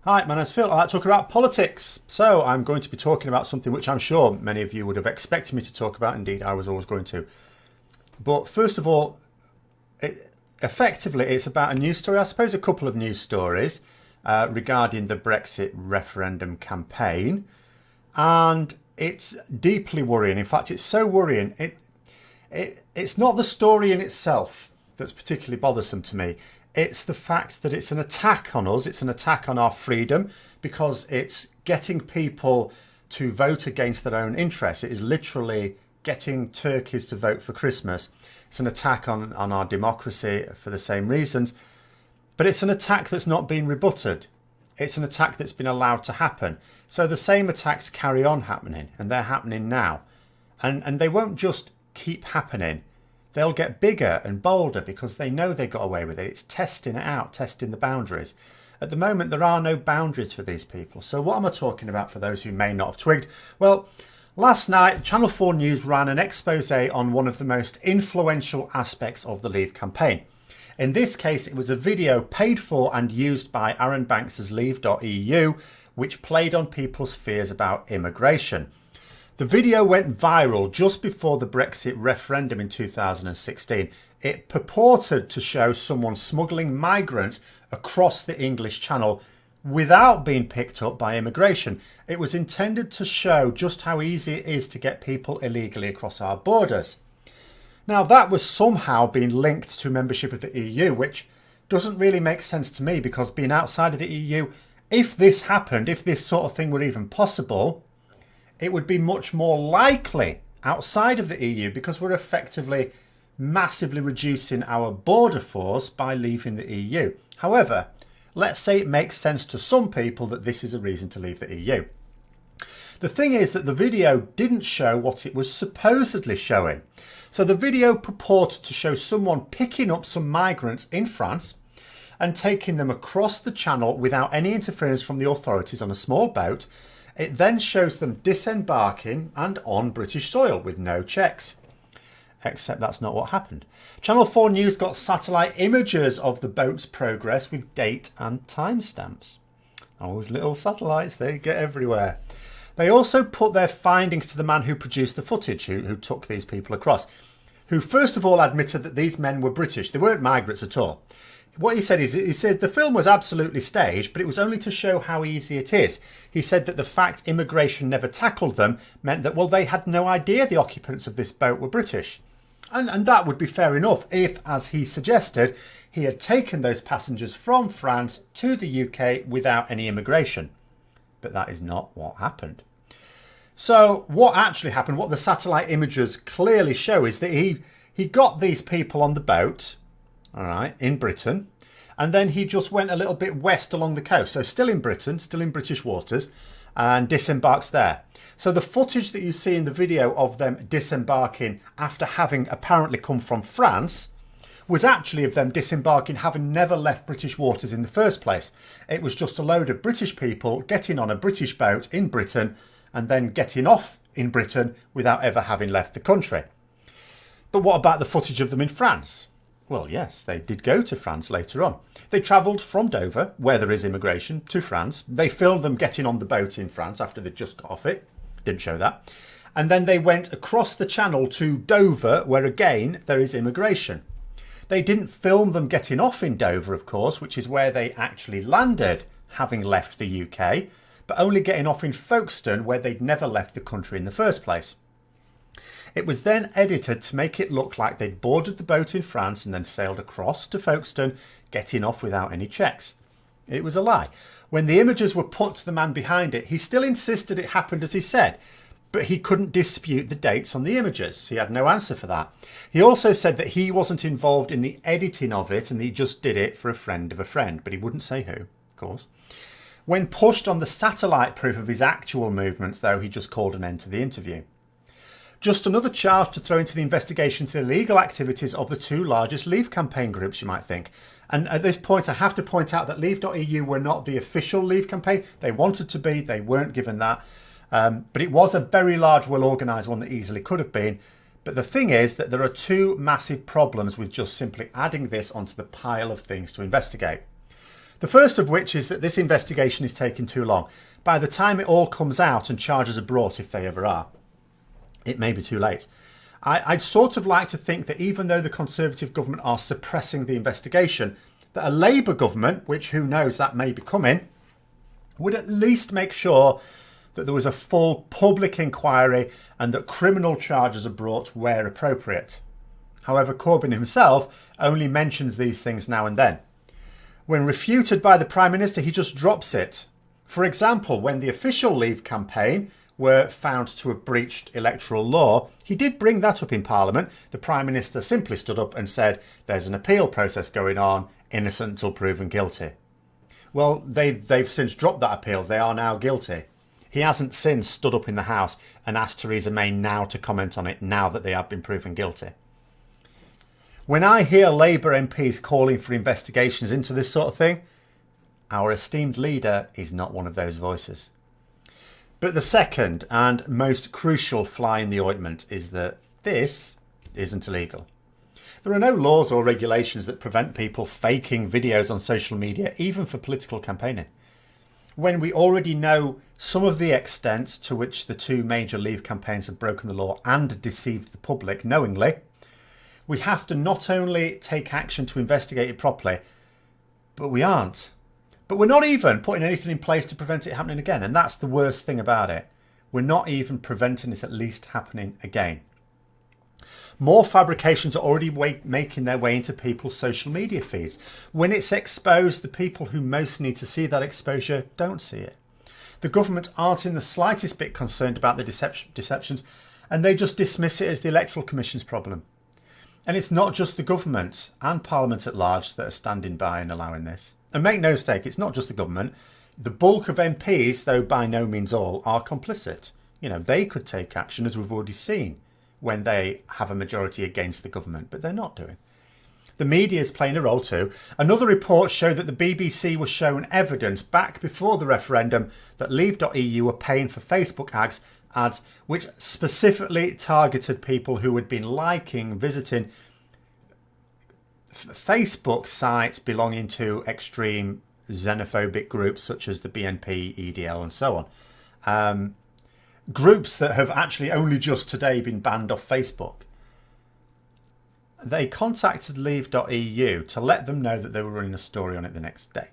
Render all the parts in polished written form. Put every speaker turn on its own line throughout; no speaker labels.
Hi, my name's Phil. I like to talk about politics. So I'm going to be talking about something which I'm sure many of you would have expected me to talk about. Indeed, I was always going to. But first of all, effectively, it's about a news story. I suppose a couple of news stories regarding the Brexit referendum campaign. And it's deeply worrying. In fact, it's so worrying. It's not the story in itself that's particularly bothersome to me. It's the fact that it's an attack on us. It's an attack on our freedom because it's getting people to vote against their own interests. It is literally getting turkeys to vote for Christmas. It's an attack on our democracy for the same reasons. But it's an attack that's not been rebutted. It's an attack that's been allowed to happen. So the same attacks carry on happening, and they're happening now. And they won't just keep happening. They'll get bigger and bolder because they know they got away with it. It's testing it out, testing the boundaries. At the moment, there are no boundaries for these people. So what am I talking about for those who may not have twigged? Well, last night, Channel 4 News ran an expose on one of the most influential aspects of the Leave campaign. In this case, it was a video paid for and used by Aaron Banks's Leave.EU, which played on people's fears about immigration. The video went viral just before the Brexit referendum in 2016. It purported to show someone smuggling migrants across the English Channel without being picked up by immigration. It was intended to show just how easy it is to get people illegally across our borders. Now, that was somehow being linked to membership of the EU, which doesn't really make sense to me because being outside of the EU, if this happened, if this sort of thing were even possible, it would be much more likely outside of the EU because we're effectively massively reducing our border force by leaving the EU. However, let's say it makes sense to some people that this is a reason to leave the EU. The thing is that the video didn't show what it was supposedly showing. So the video purported to show someone picking up some migrants in France and taking them across the channel without any interference from the authorities on a small boat. It then shows them disembarking and on British soil with no checks. Except that's not what happened. Channel 4 News got satellite images of the boat's progress with date and timestamps. Those little satellites, they get everywhere. They also put their findings to the man who produced the footage, who took these people across, who first of all admitted that these men were British. They weren't migrants at all. What he said is, he said the film was absolutely staged, but it was only to show how easy it is. He said that the fact immigration never tackled them meant that, well, they had no idea the occupants of this boat were British. And that would be fair enough if, as he suggested, he had taken those passengers from France to the UK without any immigration. But that is not what happened. So what actually happened, what the satellite images clearly show is that he got these people on the boat, all right, in Britain, and then he just went a little bit west along the coast. So still in Britain, still in British waters, and disembarks there. So the footage that you see in the video of them disembarking after having apparently come from France was actually of them disembarking having never left British waters in the first place. It was just a load of British people getting on a British boat in Britain and then getting off in Britain without ever having left the country. But what about the footage of them in France? Well, yes, they did go to France later on. They travelled from Dover, where there is immigration, to France. They filmed them getting on the boat in France after they'd just got off it. Didn't show that. And then they went across the channel to Dover, where again, there is immigration. They didn't film them getting off in Dover, of course, which is where they actually landed, having left the UK, but only getting off in Folkestone, where they'd never left the country in the first place. It was then edited to make it look like they'd boarded the boat in France and then sailed across to Folkestone, getting off without any checks. It was a lie. When the images were put to the man behind it, he still insisted it happened as he said, but he couldn't dispute the dates on the images. He had no answer for that. He also said that he wasn't involved in the editing of it and he just did it for a friend of a friend, but he wouldn't say who, of course. When pushed on the satellite proof of his actual movements, though, he just called an end to the interview. Just another charge to throw into the investigation into the illegal activities of the two largest Leave campaign groups, you might think. And at this point, I have to point out that Leave.EU were not the official Leave campaign. They wanted to be, they weren't given that. But it was a very large, well-organised one that easily could have been. But the thing is that there are two massive problems with just simply adding this onto the pile of things to investigate. The first of which is that this investigation is taking too long. By the time it all comes out and charges are brought, if they ever are, it may be too late. I'd sort of like to think that even though the Conservative government are suppressing the investigation, that a Labour government, which who knows that may be coming, would at least make sure that there was a full public inquiry and that criminal charges are brought where appropriate. However, Corbyn himself only mentions these things now and then. When refuted by the Prime Minister, he just drops it. For example, when the official Leave campaign were found to have breached electoral law, he did bring that up in Parliament. The Prime Minister simply stood up and said, there's an appeal process going on, innocent until proven guilty. Well, they've since dropped that appeal. They are now guilty. He hasn't since stood up in the House and asked Theresa May now to comment on it, now that they have been proven guilty. When I hear Labour MPs calling for investigations into this sort of thing, our esteemed leader is not one of those voices. But the second and most crucial fly in the ointment is that this isn't illegal. There are no laws or regulations that prevent people faking videos on social media, even for political campaigning. When we already know some of the extent to which the two major Leave campaigns have broken the law and deceived the public knowingly, we have to not only take action to investigate it properly, but we aren't. But we're not even putting anything in place to prevent it happening again. And that's the worst thing about it. We're not even preventing it at least happening again. More fabrications are already making their way into people's social media feeds. When it's exposed, the people who most need to see that exposure don't see it. The government aren't in the slightest bit concerned about the deceptions, and they just dismiss it as the Electoral Commission's problem. And it's not just the government and Parliament at large that are standing by and allowing this. And make no mistake, it's not just the government. The bulk of MPs, though by no means all, are complicit. You know, they could take action, as we've already seen, when they have a majority against the government, but they're not doing. The media is playing a role too. Another report showed that the BBC was shown evidence back before the referendum that Leave.EU were paying for Facebook ads which specifically targeted people who had been visiting Facebook sites belonging to extreme xenophobic groups such as the BNP, EDL and so on. Groups that have actually only just today been banned off Facebook. They contacted Leave.EU to let them know that they were running a story on it the next day.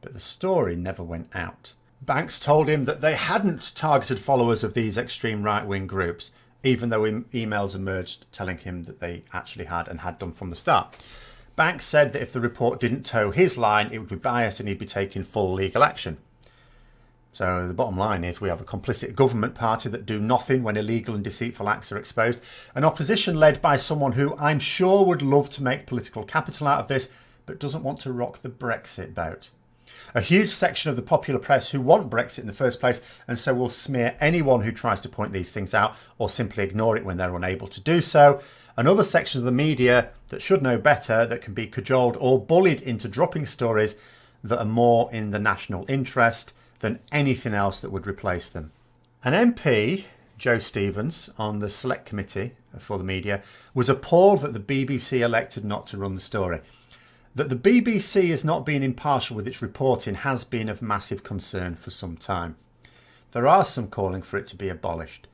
But the story never went out. Banks told him that they hadn't targeted followers of these extreme right-wing groups, even though emails emerged telling him that they actually had and had done from the start. Banks said that if the report didn't toe his line, it would be biased and he'd be taking full legal action. So the bottom line is we have a complicit government party that do nothing when illegal and deceitful acts are exposed, an opposition led by someone who I'm sure would love to make political capital out of this, but doesn't want to rock the Brexit boat. A huge section of the popular press who want Brexit in the first place and so will smear anyone who tries to point these things out or simply ignore it when they're unable to do so. Another section of the media that should know better, that can be cajoled or bullied into dropping stories that are more in the national interest than anything else that would replace them. An MP, Joe Stevens, on the select committee for the media, was appalled that the BBC elected not to run the story. That the BBC is not being impartial with its reporting has been of massive concern for some time. There are some calling for it to be abolished.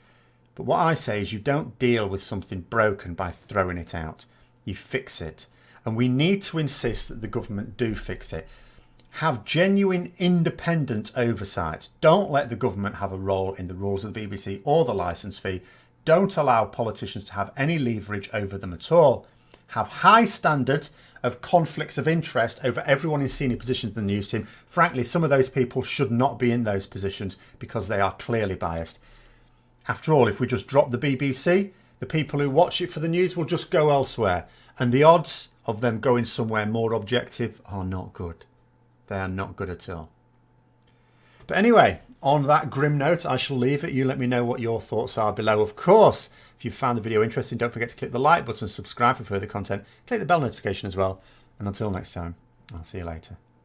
But what I say is you don't deal with something broken by throwing it out. You fix it. And we need to insist that the government do fix it. Have genuine independent oversight. Don't let the government have a role in the rules of the BBC or the licence fee. Don't allow politicians to have any leverage over them at all. Have high standards of conflicts of interest over everyone in senior positions in the news team. Frankly, some of those people should not be in those positions because they are clearly biased. After all, if we just drop the BBC, the people who watch it for the news will just go elsewhere. And the odds of them going somewhere more objective are not good. They are not good at all. But anyway, on that grim note, I shall leave it. You let me know what your thoughts are below. Of course, if you found the video interesting, don't forget to click the like button, subscribe for further content, click the bell notification as well. And until next time, I'll see you later.